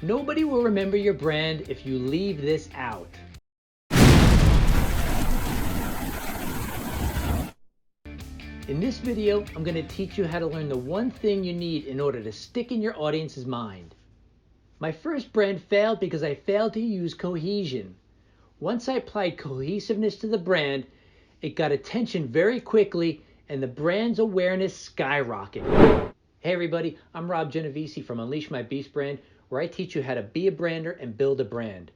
Nobody will remember your brand if you leave this out. In this video, I'm going to teach you how to learn the one thing you need in order to stick in your audience's mind. My first brand failed because I failed to use cohesion. Once I applied cohesiveness to the brand, it got attention very quickly and the brand's awareness skyrocketed. Hey everybody, I'm Rob Genovese from Unleash My Beast brand, where I teach you how to be a brander and build a brand.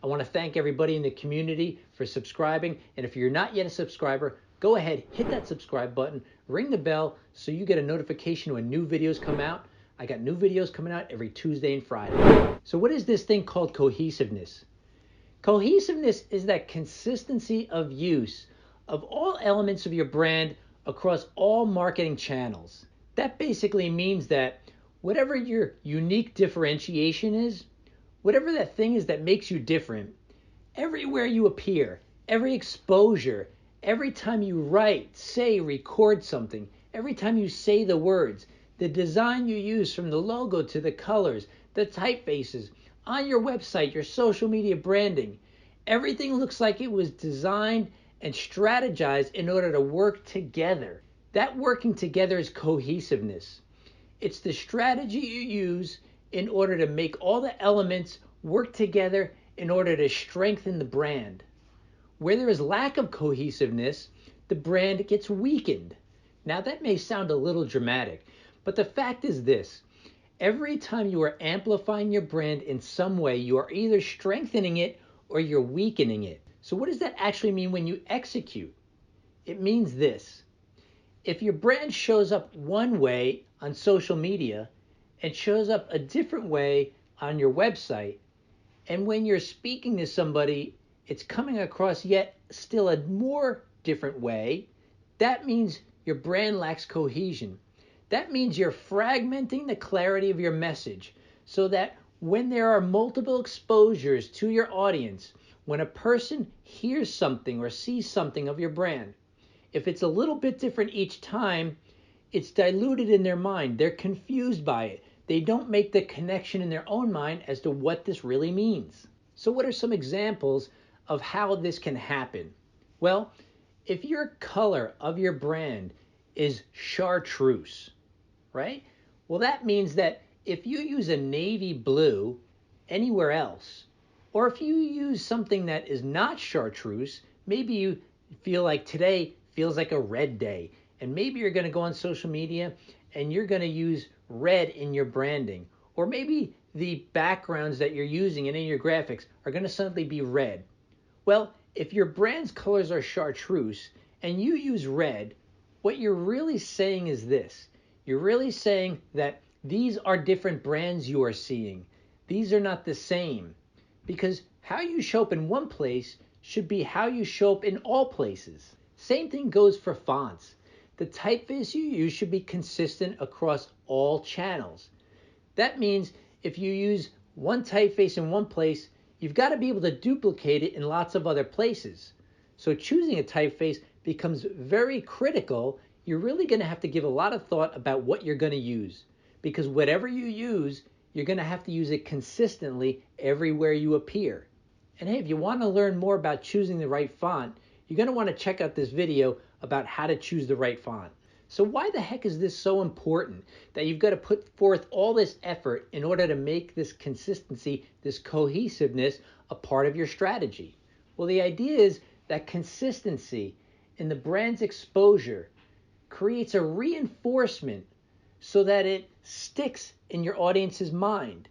I want to thank everybody in the community for subscribing, and if you're not yet a subscriber, go ahead, hit that subscribe button, ring the bell so you get a notification when new videos come out. I got new videos coming out every Tuesday and Friday. So what is this thing called cohesiveness? Cohesiveness is that consistency of use of all elements of your brand across all marketing channels. That basically means that whatever your unique differentiation is, whatever that thing is that makes you different, everywhere you appear, every exposure, every time you write, say, record something, every time you say the words, the design you use from the logo to the colors, the typefaces, on your website, your social media branding, everything looks like it was designed and strategized in order to work together. That working together is cohesiveness. It's the strategy you use in order to make all the elements work together in order to strengthen the brand. Where there is lack of cohesiveness, the brand gets weakened. Now that may sound a little dramatic, but the fact is this: every time you are amplifying your brand in some way, you are either strengthening it or you're weakening it. So what does that actually mean when you execute? It means this: if your brand shows up one way on social media and shows up a different way on your website, and when you're speaking to somebody, it's coming across yet still a more different way, that means your brand lacks cohesion. That means you're fragmenting the clarity of your message so that when there are multiple exposures to your audience, when a person hears something or sees something of your brand, if it's a little bit different each time, it's diluted in their mind. They're confused by it. They don't make the connection in their own mind as to what this really means. So what are some examples of how this can happen? Well, if your color of your brand is chartreuse, right? Well, that means that if you use a navy blue anywhere else, or if you use something that is not chartreuse, maybe you feel like today feels like a red day, and maybe you're going to go on social media and you're going to use red in your branding, or maybe the backgrounds that you're using and in your graphics are going to suddenly be red. Well, if your brand's colors are chartreuse and you use red, what you're really saying is this: you're really saying that these are different brands you are seeing. These are not the same, because how you show up in one place should be how you show up in all places. Same thing goes for fonts. The typeface you use should be consistent across all channels. That means if you use one typeface in one place, you've got to be able to duplicate it in lots of other places. So choosing a typeface becomes very critical. You're really going to have to give a lot of thought about what you're going to use, because whatever you use, you're going to have to use it consistently everywhere you appear. And hey, if you want to learn more about choosing the right font, you're going to want to check out this video about how to choose the right font. So why the heck is this so important that you've got to put forth all this effort in order to make this consistency, this cohesiveness, a part of your strategy? Well, the idea is that consistency in the brand's exposure creates a reinforcement so that it sticks in your audience's mind.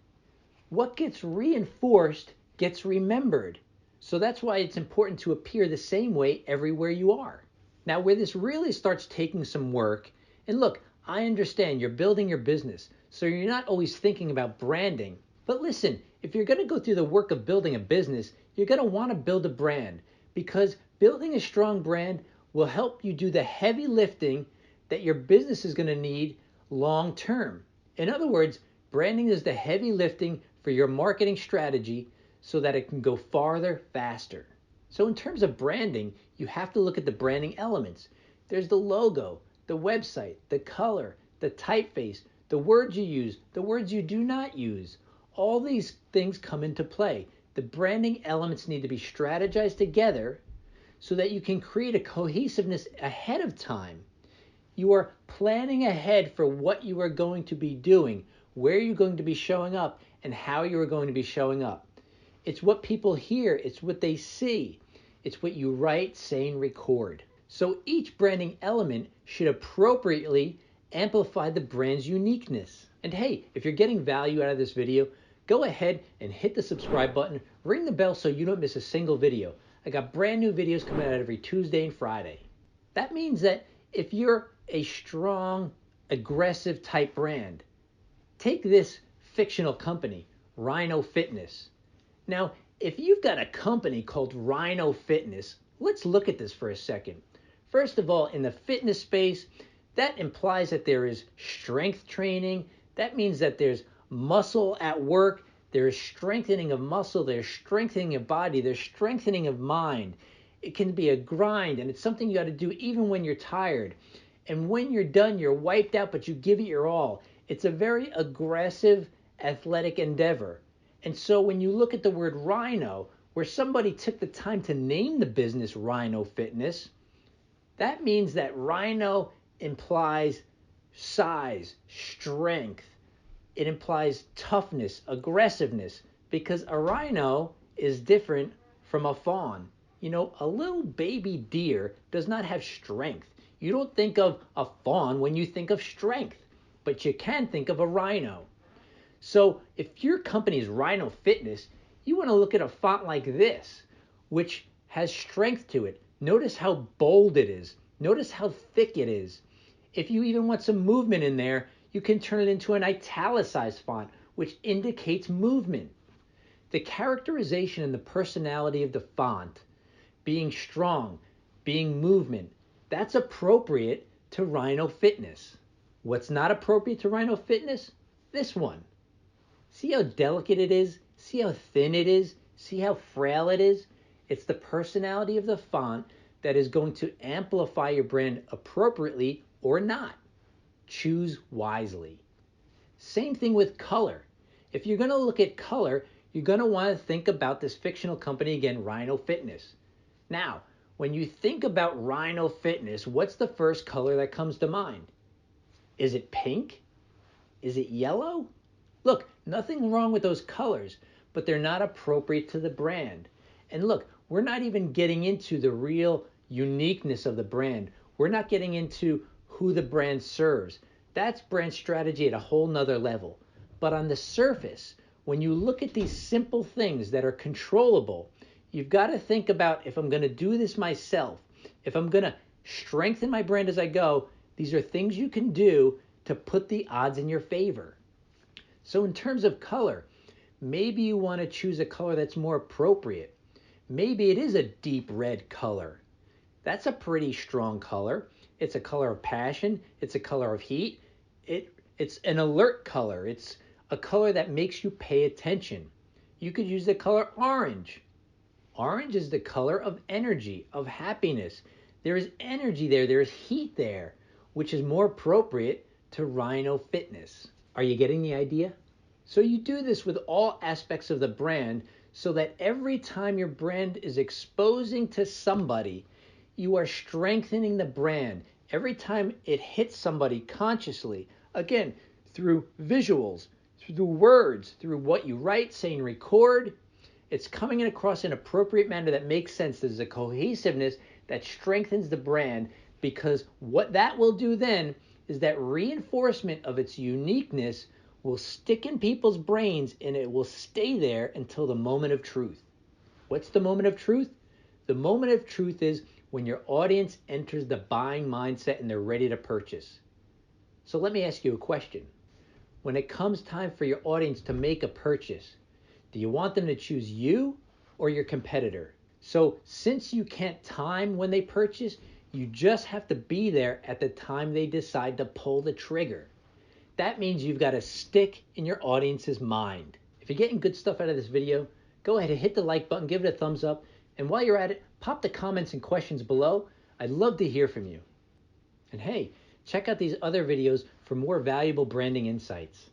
What gets reinforced gets remembered. So that's why it's important to appear the same way everywhere you are. Now, where this really starts taking some work, and look, I understand you're building your business, so you're not always thinking about branding. But listen, if you're going to go through the work of building a business, you're going to want to build a brand, because building a strong brand will help you do the heavy lifting that your business is going to need long term. In other words, branding is the heavy lifting for your marketing strategy so that it can go farther, faster. So in terms of branding, you have to look at the branding elements. There's the logo, the website, the color, the typeface, the words you use, the words you do not use. all these things come into play. The branding elements need to be strategized together so that you can create a cohesiveness ahead of time. You are planning ahead for what you are going to be doing, where you're going to be showing up, and how you are going to be showing up. It's what people hear, it's what they see, it's what you write, say, and record. So each branding element should appropriately amplify the brand's uniqueness. And hey, if you're getting value out of this video, go ahead and hit the subscribe button, ring the bell so you don't miss a single video. I got brand new videos coming out every Tuesday and Friday. That means that if you're a strong, aggressive type brand, take this fictional company, Rhino Fitness. Now, if you've got a company called Rhino Fitness, let's look at this for a second. First of all, in the fitness space, that implies that there is strength training. That means that there's muscle at work. There's strengthening of muscle. There's strengthening of body. There's strengthening of mind. It can be a grind, and it's something you got to do even when you're tired. And when you're done, you're wiped out, but you give it your all. It's a very aggressive, athletic endeavor. And so when you look at the word rhino, where somebody took the time to name the business Rhino Fitness, that means that rhino implies size, strength. It implies toughness, aggressiveness, because a rhino is different from a fawn. You know, a little baby deer does not have strength. You don't think of a fawn when you think of strength, but you can think of a rhino. So if your company is Rhino Fitness, you want to look at a font like this, which has strength to it. Notice how bold it is. Notice how thick it is. If you even want some movement in there, you can turn it into an italicized font, which indicates movement. The characterization and the personality of the font, being strong, being movement, that's appropriate to Rhino Fitness. What's not appropriate to Rhino Fitness? This one. See how delicate it is? See how thin it is? See how frail it is? It's the personality of the font that is going to amplify your brand appropriately or not. Choose wisely. Same thing with color. If you're going to look at color, you're going to want to think about this fictional company again, Rhino Fitness. Now, when you think about Rhino Fitness, what's the first color that comes to mind? Is it pink? Is it yellow? Look, nothing wrong with those colors, but they're not appropriate to the brand. And look, we're not even getting into the real uniqueness of the brand. We're not getting into who the brand serves. That's brand strategy at a whole nother level. But on the surface, when you look at these simple things that are controllable, you've got to think about, if I'm going to do this myself, if I'm going to strengthen my brand as I go, these are things you can do to put the odds in your favor. So in terms of color, maybe you want to choose a color that's more appropriate. Maybe it is a deep red color. That's a pretty strong color. It's a color of passion. It's a color of heat. It's an alert color. It's a color that makes you pay attention. You could use the color orange. Orange is the color of energy, of happiness. There is energy there. There is heat there, which is more appropriate to Rhino Fitness. Are you getting the idea? So you do this with all aspects of the brand so that every time your brand is exposing to somebody, you are strengthening the brand. Every time it hits somebody consciously, again, through visuals, through words, through what you write, say, and record, it's coming in across an appropriate manner that makes sense. There's a cohesiveness that strengthens the brand, because what that will do then is that reinforcement of its uniqueness will stick in people's brains, and it will stay there until the moment of truth. What's the moment of truth? The moment of truth is when your audience enters the buying mindset and they're ready to purchase. So let me ask you a question. When it comes time for your audience to make a purchase, do you want them to choose you or your competitor? So since you can't time when they purchase, you just have to be there at the time they decide to pull the trigger. That means you've got to stick in your audience's mind. If you're getting good stuff out of this video, go ahead and hit the like button, give it a thumbs up, and while you're at it, pop the comments and questions below. I'd love to hear from you. And hey, check out these other videos for more valuable branding insights.